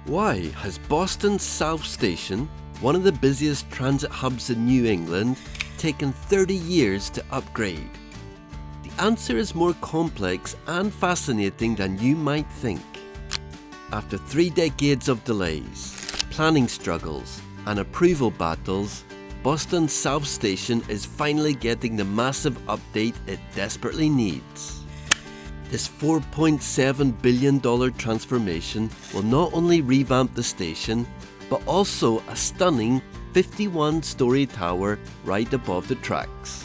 Why has Boston's South Station, one of the busiest transit hubs in New England, taken 30 years to upgrade? The answer is more complex and fascinating than you might think. After 3 decades of delays, planning struggles, and approval battles, Boston's South Station is finally getting the massive update it desperately needs. This $4.7 billion transformation will not only revamp the station, but also a stunning 51-story tower right above the tracks.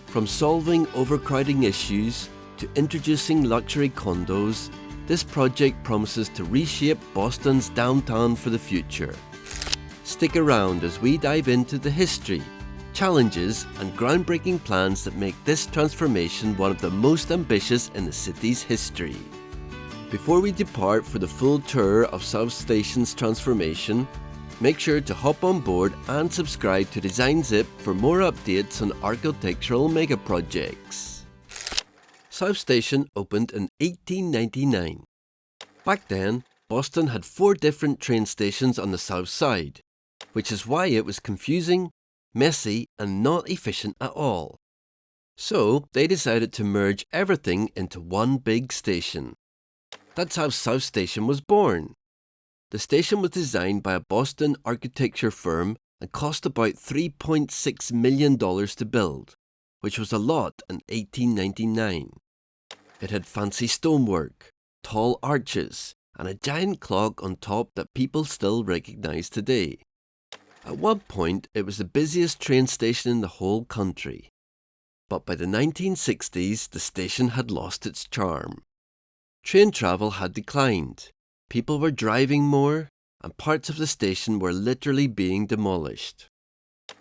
From solving overcrowding issues to introducing luxury condos, this project promises to reshape Boston's downtown for the future. Stick around as we dive into the history, challenges and groundbreaking plans that make this transformation one of the most ambitious in the city's history. Before we depart for the full tour of South Station's transformation, make sure to hop on board and subscribe to Design Zip for more updates on architectural mega projects. South Station opened in 1899. Back then, Boston had 4 different train stations on the south side, which is why it was confusing, messy and not efficient at all. So they decided to merge everything into one big station. That's how South Station was born. The station was designed by a Boston architecture firm and cost about $3.6 million to build, which was a lot in 1899. It had fancy stonework, tall arches, and a giant clock on top that people still recognize today. At one point, it was the busiest train station in the whole country. But by the 1960s, the station had lost its charm. Train travel had declined, people were driving more, and parts of the station were literally being demolished.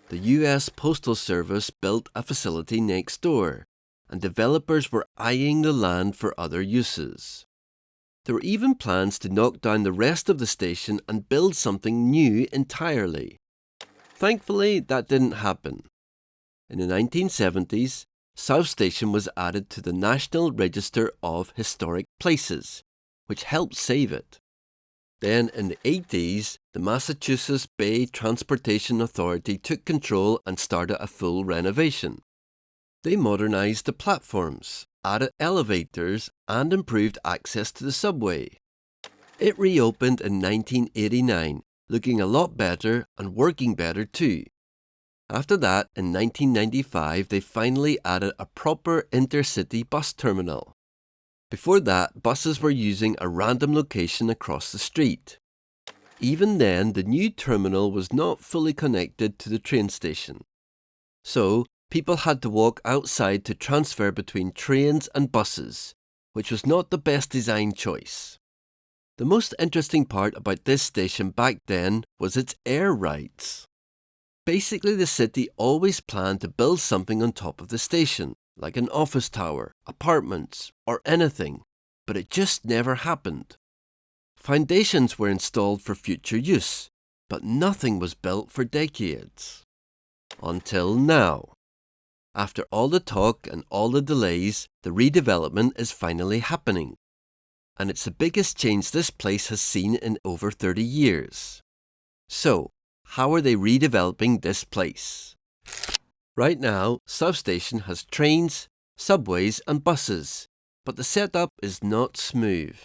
The US Postal Service built a facility next door, and developers were eyeing the land for other uses. There were even plans to knock down the rest of the station and build something new entirely. Thankfully, that didn't happen. In the 1970s, South Station was added to the National Register of Historic Places, which helped save it. Then, in the 80s, the Massachusetts Bay Transportation Authority took control and started a full renovation. They modernized the platforms, added elevators, and improved access to the subway. It reopened in 1989, looking a lot better and working better too. After that, in 1995, they finally added a proper intercity bus terminal. Before that, buses were using a random location across the street. Even then, the new terminal was not fully connected to the train station. So, people had to walk outside to transfer between trains and buses, which was not the best design choice. The most interesting part about this station back then was its air rights. Basically, the city always planned to build something on top of the station, like an office tower, apartments, or anything, but it just never happened. Foundations were installed for future use, but nothing was built for decades. Until now. After all the talk and all the delays, the redevelopment is finally happening. And it's the biggest change this place has seen in over 30 years. So, how are they redeveloping this place? Right now, South Station has trains, subways and buses, but the setup is not smooth.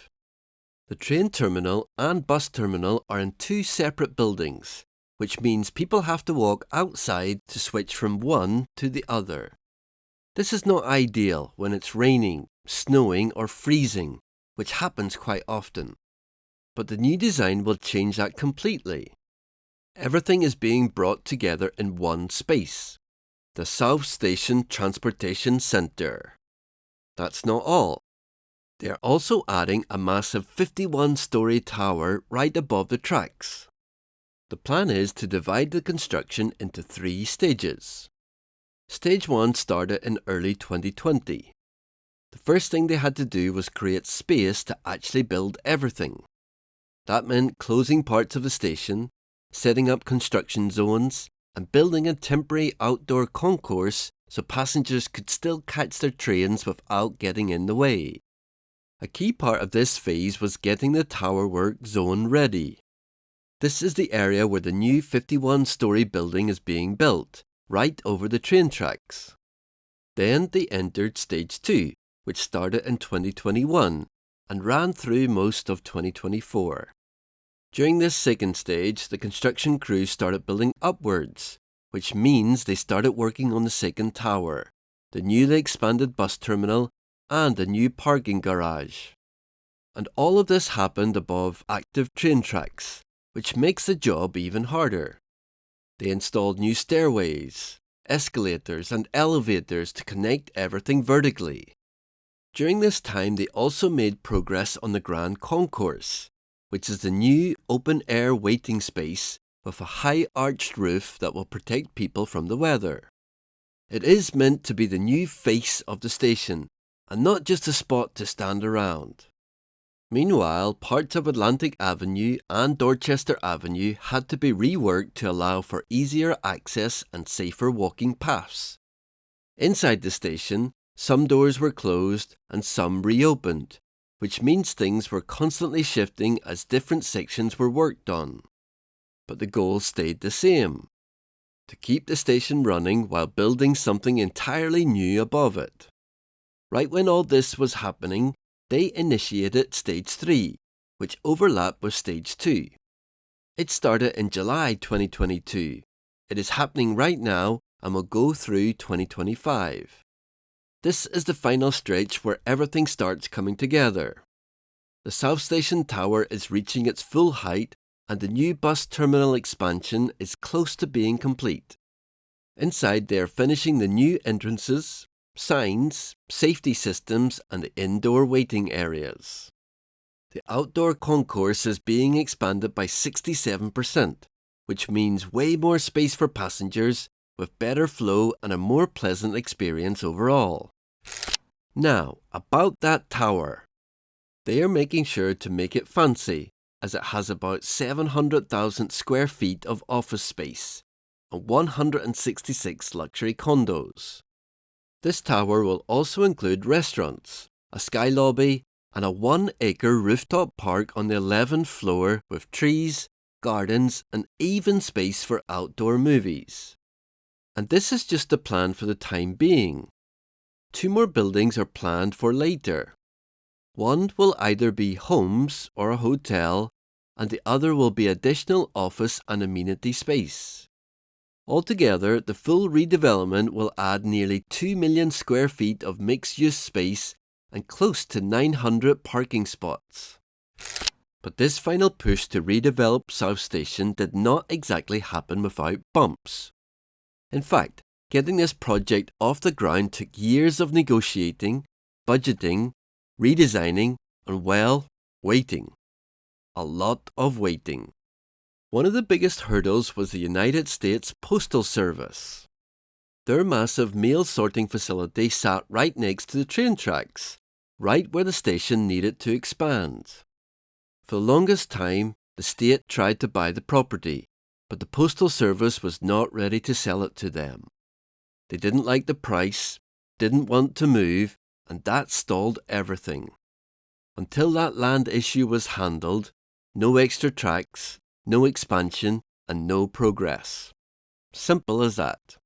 The train terminal and bus terminal are in 2 separate buildings, which means people have to walk outside to switch from one to the other. This is not ideal when it's raining, snowing or freezing, which happens quite often. But the new design will change that completely. Everything is being brought together in one space, the South Station Transportation Centre. That's not all. They are also adding a massive 51-story tower right above the tracks. The plan is to divide the construction into 3 stages. Stage 1 started in early 2020. The first thing they had to do was create space to actually build everything. That meant closing parts of the station, setting up construction zones, and building a temporary outdoor concourse so passengers could still catch their trains without getting in the way. A key part of this phase was getting the tower work zone ready. This is the area where the new 51-storey building is being built, right over the train tracks. Then they entered Stage 2, which started in 2021 and ran through most of 2024. During this second stage, the construction crew started building upwards, which means they started working on the second tower, the newly expanded bus terminal, and a new parking garage. And all of this happened above active train tracks, which makes the job even harder. They installed new stairways, escalators, and elevators to connect everything vertically. During this time, they also made progress on the Grand Concourse, which is the new open-air waiting space with a high arched roof that will protect people from the weather. It is meant to be the new face of the station, and not just a spot to stand around. Meanwhile, parts of Atlantic Avenue and Dorchester Avenue had to be reworked to allow for easier access and safer walking paths. Inside the station, some doors were closed and some reopened, which means things were constantly shifting as different sections were worked on. But the goal stayed the same: to keep the station running while building something entirely new above it. Right when all this was happening, they initiated Stage 3, which overlapped with Stage 2. It started in July 2022. It is happening right now and will go through 2025. This is the final stretch where everything starts coming together. The South Station Tower is reaching its full height and the new bus terminal expansion is close to being complete. Inside they are finishing the new entrances, signs, safety systems and the indoor waiting areas. The outdoor concourse is being expanded by 67%, which means way more space for passengers with better flow and a more pleasant experience overall. Now, about that tower. They are making sure to make it fancy, as it has about 700,000 square feet of office space and 166 luxury condos. This tower will also include restaurants, a sky lobby, and a 1-acre rooftop park on the 11th floor with trees, gardens, and even space for outdoor movies. And this is just the plan for the time being. 2 more buildings are planned for later. One will either be homes or a hotel, and the other will be additional office and amenity space. Altogether, the full redevelopment will add nearly 2 million square feet of mixed-use space and close to 900 parking spots. But this final push to redevelop South Station did not exactly happen without bumps. In fact, getting this project off the ground took years of negotiating, budgeting, redesigning, and well, waiting. A lot of waiting. One of the biggest hurdles was the United States Postal Service. Their massive mail sorting facility sat right next to the train tracks, right where the station needed to expand. For the longest time, the state tried to buy the property, but the Postal Service was not ready to sell it to them. They didn't like the price, didn't want to move, and that stalled everything. Until that land issue was handled, no extra tracks, no expansion, and no progress. Simple as that.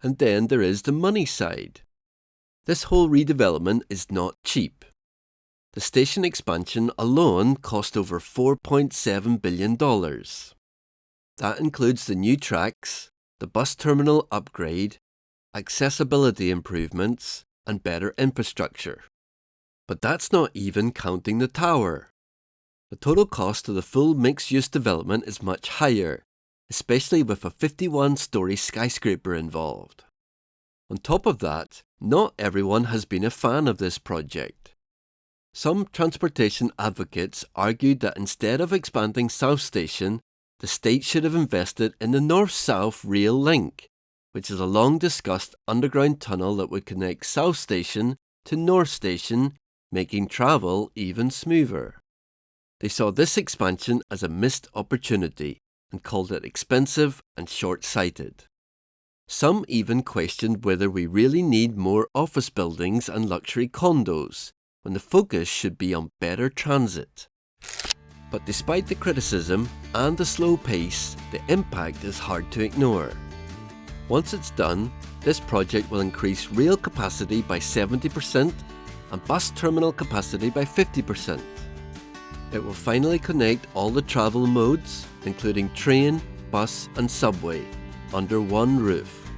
And then there is the money side. This whole redevelopment is not cheap. The station expansion alone cost over $4.7 billion. That includes the new tracks, the bus terminal upgrade, accessibility improvements, and better infrastructure. But that's not even counting the tower. The total cost of the full mixed-use development is much higher, especially with a 51-storey skyscraper involved. On top of that, not everyone has been a fan of this project. Some transportation advocates argued that instead of expanding South Station, the state should have invested in the North-South Rail Link, which is a long-discussed underground tunnel that would connect South Station to North Station, making travel even smoother. They saw this expansion as a missed opportunity and called it expensive and short-sighted. Some even questioned whether we really need more office buildings and luxury condos, when the focus should be on better transit. But despite the criticism and the slow pace, the impact is hard to ignore. Once it's done, this project will increase rail capacity by 70% and bus terminal capacity by 50%. It will finally connect all the travel modes, including train, bus and subway, under one roof.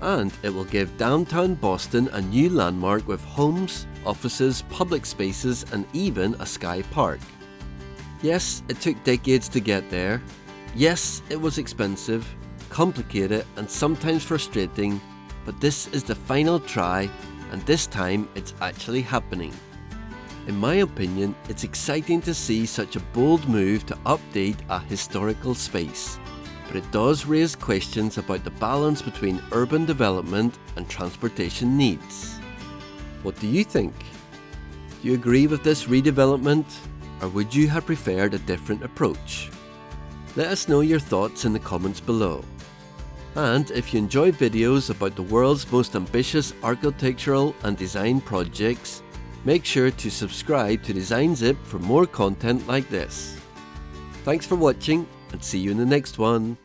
And it will give downtown Boston a new landmark with homes, offices, public spaces and even a sky park. Yes, it took decades to get there. Yes, it was expensive, complicated and sometimes frustrating, but this is the final try and this time it's actually happening. In my opinion, it's exciting to see such a bold move to update a historical space, but it does raise questions about the balance between urban development and transportation needs. What do you think? Do you agree with this redevelopment, or would you have preferred a different approach? Let us know your thoughts in the comments below. And if you enjoy videos about the world's most ambitious architectural and design projects, make sure to subscribe to Design Zip for more content like this. Thanks for watching and see you in the next one.